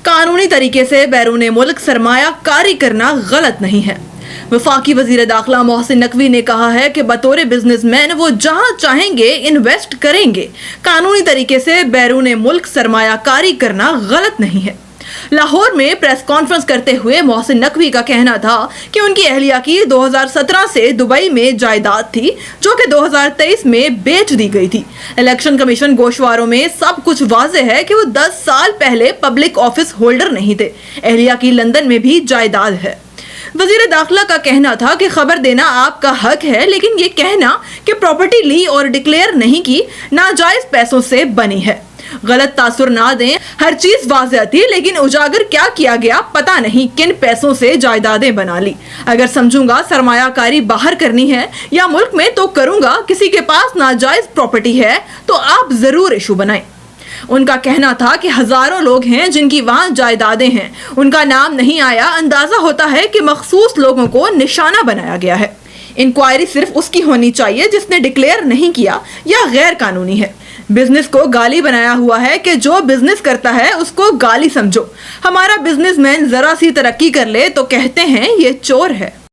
कानूनी तरीके से बैरून मुल्क सरमाया कारी करना गलत नहीं है। वफाकी वजीर दाखिला मोहसिन नकवी ने कहा है कि बतौर बिजनेसमैन वो जहां चाहेंगे इन्वेस्ट करेंगे। कानूनी तरीके से बैरून मुल्क सरमाया कारी करना गलत नहीं है। लाहौर में प्रेस कॉन्फ्रेंस करते हुए मोहसिन नकवी का कहना था कि उनकी अहलिया की 2017 से दुबई में जायदाद थी जो कि 2023 में बेच दी गई थी। इलेक्शन कमीशन गोशवारों में सब कुछ वाज़ेह है कि वो 10 साल पहले पब्लिक ऑफिस होल्डर नहीं थे। अहलिया की लंदन में भी जायदाद है। वजीर दाखिला का कहना था कि खबर देना आपका हक है, लेकिन ये कहना कि प्रॉपर्टी ली और डिक्लेयर नहीं की नाजायज पैसों से बनी है। गलत तासुर ना दें, हर चीज वाज़ेह थी, लेकिन उजागर क्या किया गया पता नहीं किन पैसों से जायदादें बना ली। अगर समझूंगा सरमायाकारी बाहर करनी है या मुल्क में तो करूंगा। किसी के पास नाजायज प्रॉपर्टी है तो आप जरूर इशू बनाएं। उनका कहना था कि हजारों लोग हैं जिनकी वहां जायदादें हैं, उनका नाम नहीं आया। अंदाजा होता है कि मखसूस लोगों को निशाना बनाया गया है। इंक्वायरी सिर्फ उसकी होनी चाहिए जिसने डिक्लेयर नहीं किया या गैर कानूनी है। बिजनेस को गाली बनाया हुआ है कि जो बिजनेस करता है उसको गाली समझो। हमारा बिजनेसमैन जरा सी तरक्की कर ले तो कहते हैं ये चोर है।